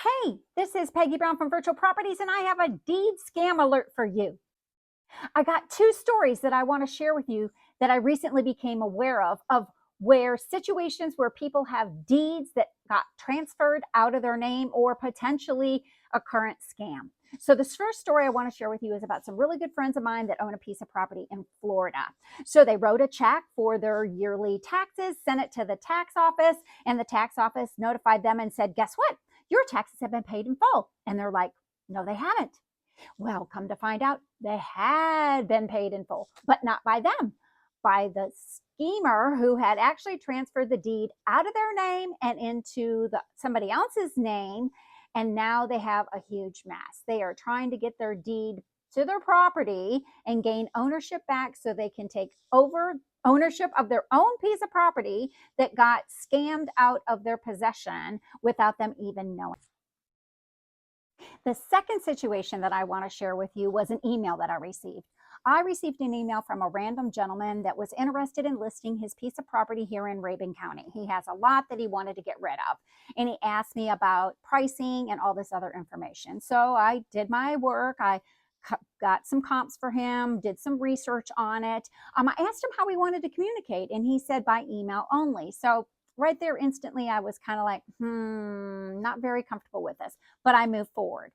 Hey, this is Peggy Brown from Virtual Properties, and I have a deed scam alert for you. I got two stories that I want to share with you that I recently became aware of where situations where people have deeds that got transferred out of their name or potentially a current scam. So this first story I want to share with you is about some really good friends of mine that own a piece of property in Florida. So they wrote a check for their yearly taxes, sent it to the tax office, and the tax office notified them and said, guess what? Your taxes have been paid in full. And they're like, no, they haven't. Well, come to find out, they had been paid in full, but not by them, by the schemer who had actually transferred the deed out of their name and into somebody else's name. And now they have a huge mess. They are trying to get their deed to their property and gain ownership back so they can take over ownership of their own piece of property that got scammed out of their possession without them even knowing. The second situation that I want to share with you was an email that I received. I received an email from a random gentleman that was interested in listing his piece of property here in Rabun County. He has a lot that he wanted to get rid of, and he asked me about pricing and all this other information. So I did my work. I got some comps for him, did some research on it. I asked him how he wanted to communicate, and he said by email only. So right there, instantly, I was kind of like, not very comfortable with this, but I moved forward.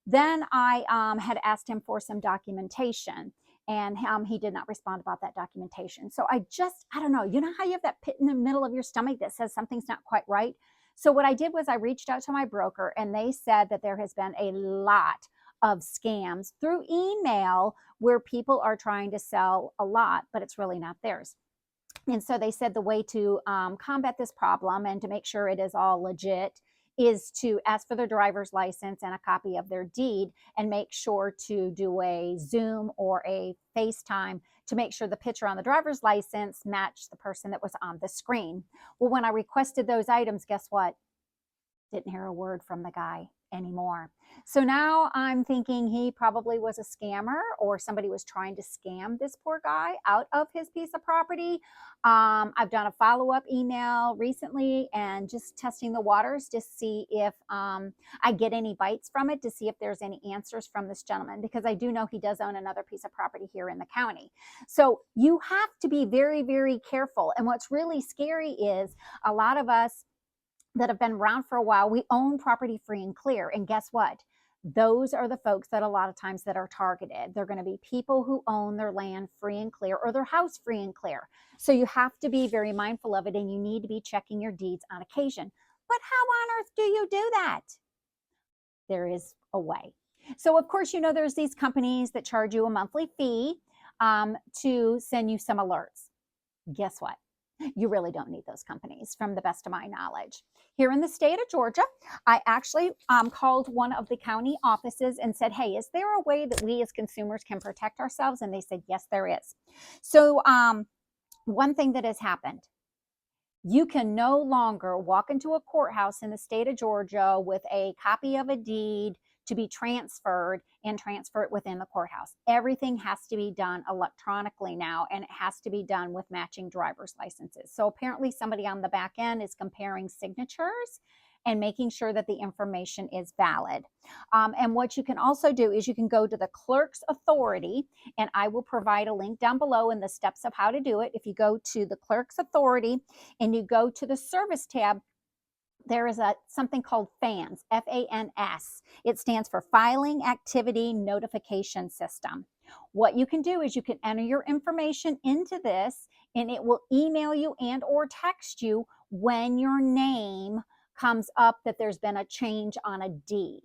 Then I had asked him for some documentation, and he did not respond about that documentation. So I don't know. You know how you have that pit in the middle of your stomach that says something's not quite right? So what I did was I reached out to my broker, and they said that there has been a lot of scams through email where people are trying to sell a lot, but it's really not theirs. And so they said the way to combat this problem and to make sure it is all legit is to ask for their driver's license and a copy of their deed, and make sure to do a Zoom or a FaceTime to make sure the picture on the driver's license matched the person that was on the screen. Well, when I requested those items, guess what? Didn't hear a word from the guy anymore. So now I'm thinking he probably was a scammer, or somebody was trying to scam this poor guy out of his piece of property. I've done a follow-up email recently and just testing the waters to see if I get any bites from it, to see if there's any answers from this gentleman, because I do know he does own another piece of property here in the county. So you have to be very, very careful. And what's really scary is a lot of us that have been around for a while, we own property free and clear. And guess what? Those are the folks that a lot of times that are targeted. They're going to be people who own their land free and clear, or their house free and clear. So you have to be very mindful of it, and you need to be checking your deeds on occasion. But how on earth do you do that? There is a way. So of course, you know, there's these companies that charge you a monthly fee to send you some alerts. Guess what? You really don't need those companies, from the best of my knowledge. Here in the state of Georgia, I actually called one of the county offices and said, hey, is there a way that we as consumers can protect ourselves? And they said, yes, there is. So one thing that has happened, you can no longer walk into a courthouse in the state of Georgia with a copy of a deed to be transferred and transfer it within the courthouse. Everything has to be done electronically now, and it has to be done with matching driver's licenses. So apparently somebody on the back end is comparing signatures and making sure that the information is valid. And what you can also do is you can go to the Clerk's Authority, and I will provide a link down below in the steps of how to do it. If you go to the Clerk's Authority and you go to the Service tab, there is something called FANS, F-A-N-S. It stands for Filing Activity Notification System. What you can do is you can enter your information into this, and it will email you and or text you when your name comes up that there's been a change on a deed.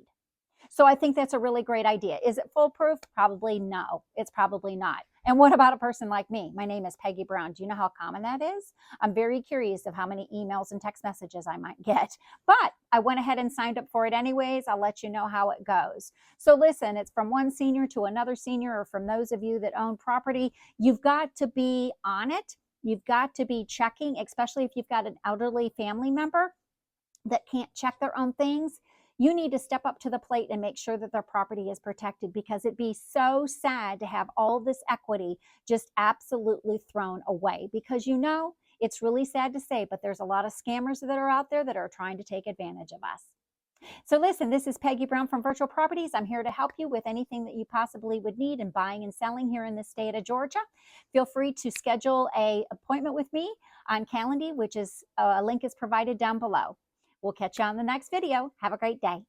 So I think that's a really great idea. Is it foolproof? Probably no. It's probably not. And what about a person like me? My name is Peggy Brown. Do you know how common that is? I'm very curious of how many emails and text messages I might get. But I went ahead and signed up for it anyways. I'll let you know how it goes. So listen, it's from one senior to another senior, or from those of you that own property. You've got to be on it. You've got to be checking, especially if you've got an elderly family member that can't check their own things. You need to step up to the plate and make sure that their property is protected, because it'd be so sad to have all this equity just absolutely thrown away. Because, you know, it's really sad to say, but there's a lot of scammers that are out there that are trying to take advantage of us. So listen, this is Peggy Brown from Virtual Properties. I'm here to help you with anything that you possibly would need in buying and selling here in the state of Georgia. Feel free to schedule a appointment with me on Calendly, which is a link is provided down below. We'll catch you on the next video. Have a great day.